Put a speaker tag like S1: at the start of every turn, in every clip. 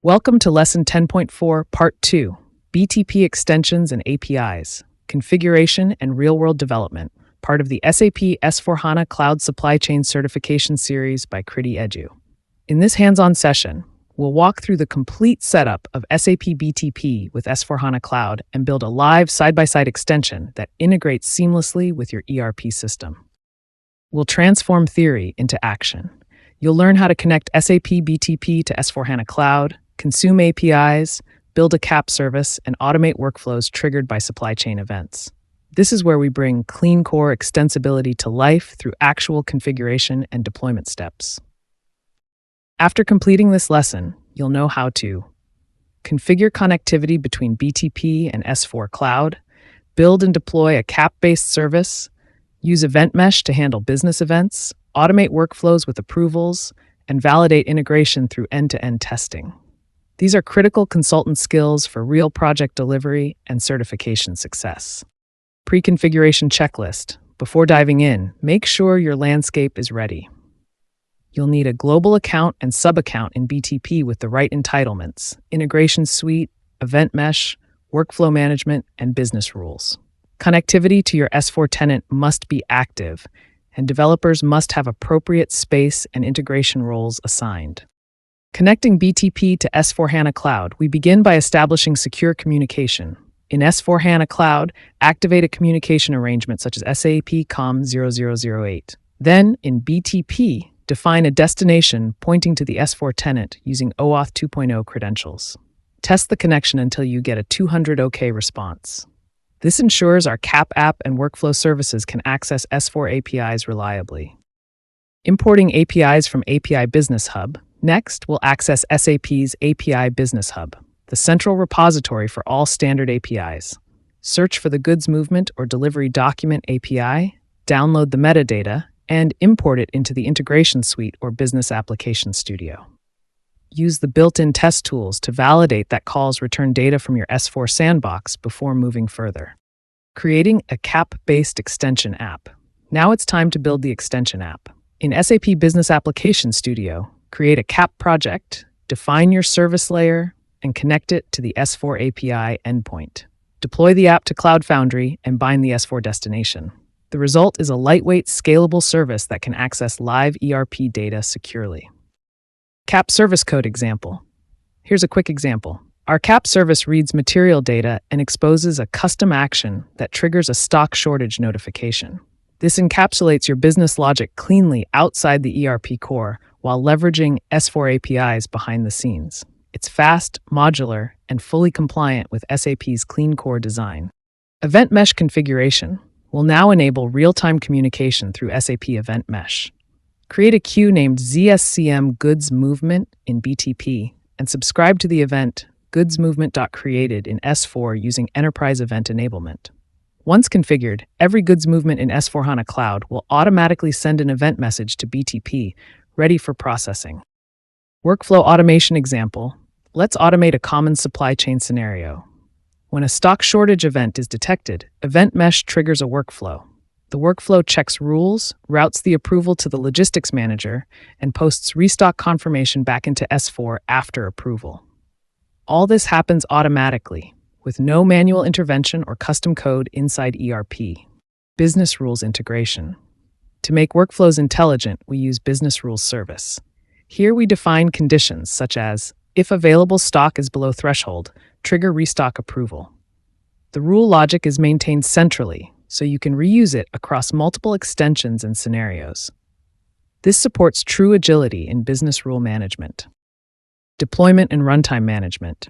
S1: Welcome to Lesson 10.4, Part 2, BTP Extensions and APIs, Configuration and Real-World Development, part of the SAP S/4HANA Cloud Supply Chain Certification Series by KRTI Edu. In this hands-on session, we'll walk through the complete setup of SAP BTP with S/4HANA Cloud and build a live side-by-side extension that integrates seamlessly with your ERP system. We'll transform theory into action. You'll learn how to connect SAP BTP to S/4HANA Cloud, consume APIs, build a CAP service, and automate workflows triggered by supply chain events. This is where we bring clean core extensibility to life through actual configuration and deployment steps. After completing this lesson, you'll know how to configure connectivity between BTP and S4 Cloud, build and deploy a CAP-based service, use Event Mesh to handle business events, automate workflows with approvals, and validate integration through end-to-end testing. These are critical consultant skills for real project delivery and certification success. Pre-configuration checklist. Before diving in, make sure your landscape is ready. You'll need a global account and sub-account in BTP with the right entitlements, integration suite, event mesh, workflow management, and business rules. Connectivity to your S4 tenant must be active, and developers must have appropriate space and integration roles assigned. Connecting BTP to S/4HANA Cloud, we begin by establishing secure communication. In S/4HANA Cloud, activate a communication arrangement such as SAP COM 0008. Then, in BTP, define a destination pointing to the S4 tenant using OAuth 2.0 credentials. Test the connection until you get a 200 OK response. This ensures our CAP app and workflow services can access S4 APIs reliably. Importing APIs from API Business Hub. Next, we'll access SAP's API Business Hub, the central repository for all standard APIs. Search for the Goods Movement or Delivery Document API, download the metadata, and import it into the Integration Suite or Business Application Studio. Use the built-in test tools to validate that calls return data from your S4 sandbox before moving further. Creating a CAP-based extension app. Now it's time to build the extension app. In SAP Business Application Studio, create a CAP project, define your service layer, and connect it to the S4 API endpoint. Deploy the app to Cloud Foundry and bind the S4 destination. The result is a lightweight, scalable service that can access live ERP data securely. CAP service code example. Here's a quick example. Our CAP service reads material data and exposes a custom action that triggers a stock shortage notification. This encapsulates your business logic cleanly outside the ERP core while leveraging S4 APIs behind the scenes. It's fast, modular, and fully compliant with SAP's clean core design. Event Mesh configuration will now enable real-time communication through SAP Event Mesh. Create a queue named ZSCM Goods Movement in BTP and subscribe to the event goodsmovement.created in S4 using Enterprise Event Enablement. Once configured, every goods movement in S/4HANA Cloud will automatically send an event message to BTP, ready for processing. Workflow automation example. Let's automate a common supply chain scenario. When a stock shortage event is detected, Event Mesh triggers a workflow. The workflow checks rules, routes the approval to the logistics manager, and posts restock confirmation back into S4 after approval. All this happens automatically, with no manual intervention or custom code inside ERP. Business rules integration. To make workflows intelligent, we use Business Rules Service. Here we define conditions such as, if available stock is below threshold, trigger restock approval. The rule logic is maintained centrally, so you can reuse it across multiple extensions and scenarios. This supports true agility in business rule management. Deployment and runtime management.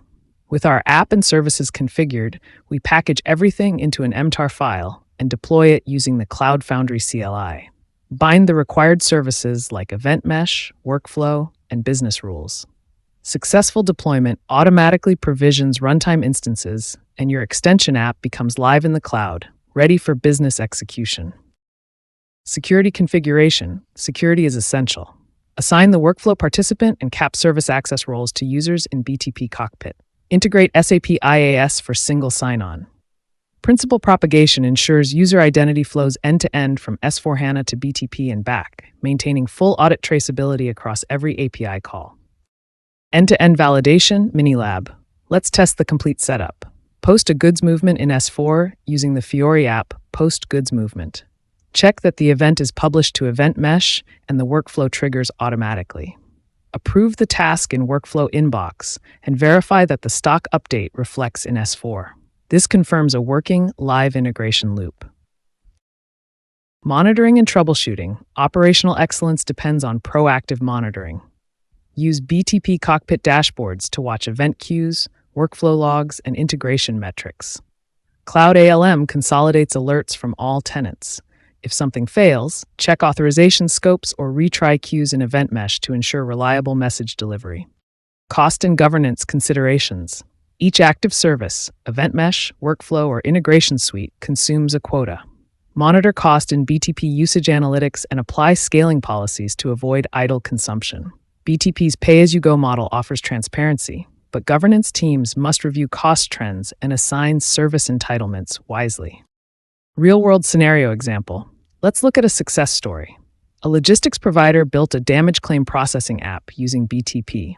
S1: With our app and services configured, we package everything into an MTAR file and deploy it using the Cloud Foundry CLI. Bind the required services like Event Mesh, Workflow, and Business Rules. Successful deployment automatically provisions runtime instances, and your extension app becomes live in the cloud, ready for business execution. Security configuration. Security is essential. Assign the workflow participant and CAP service access roles to users in BTP Cockpit. Integrate SAP IaaS for single sign-on. Principal propagation ensures user identity flows end-to-end from S/4HANA to BTP and back, maintaining full audit traceability across every API call. End-to-end validation, mini lab. Let's test the complete setup. Post a goods movement in S4 using the Fiori app, Post Goods Movement. Check that the event is published to Event Mesh and the workflow triggers automatically. Approve the task in Workflow Inbox and verify that the stock update reflects in S4. This confirms a working, live integration loop. Monitoring and troubleshooting. Operational excellence depends on proactive monitoring. Use BTP cockpit dashboards to watch event queues, workflow logs, and integration metrics. Cloud ALM consolidates alerts from all tenants. If something fails, check authorization scopes or retry queues in Event Mesh to ensure reliable message delivery. Cost and governance considerations. Each active service, Event Mesh, workflow, or integration suite consumes a quota. Monitor cost in BTP usage analytics and apply scaling policies to avoid idle consumption. BTP's pay-as-you-go model offers transparency, but governance teams must review cost trends and assign service entitlements wisely. Real-world scenario example. Let's look at a success story. A logistics provider built a damage claim processing app using BTP.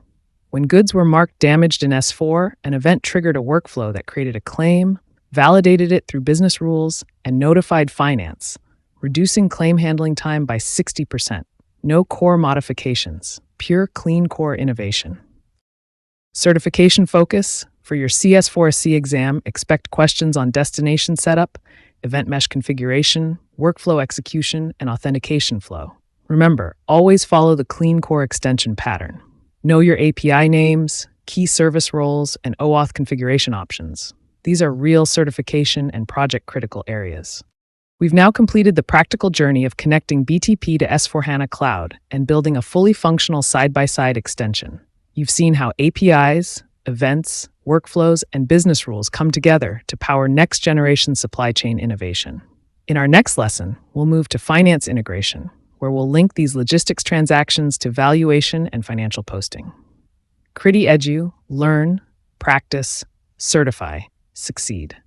S1: When goods were marked damaged in S4, an event triggered a workflow that created a claim, validated it through business rules, and notified finance, reducing claim handling time by 60%. No core modifications, pure clean core innovation. Certification focus. For your CS4C exam, expect questions on destination setup, event mesh configuration, workflow execution, and authentication flow. Remember, always follow the clean core extension pattern. Know your API names, key service roles, and OAuth configuration options. These are real certification and project-critical areas. We've now completed the practical journey of connecting BTP to S4HANA Cloud and building a fully functional side-by-side extension. You've seen how APIs, events, workflows, and business rules come together to power next-generation supply chain innovation. In our next lesson, we'll move to finance integration, where we'll link these logistics transactions to valuation and financial posting. KRTI Edu, learn, practice, certify, succeed.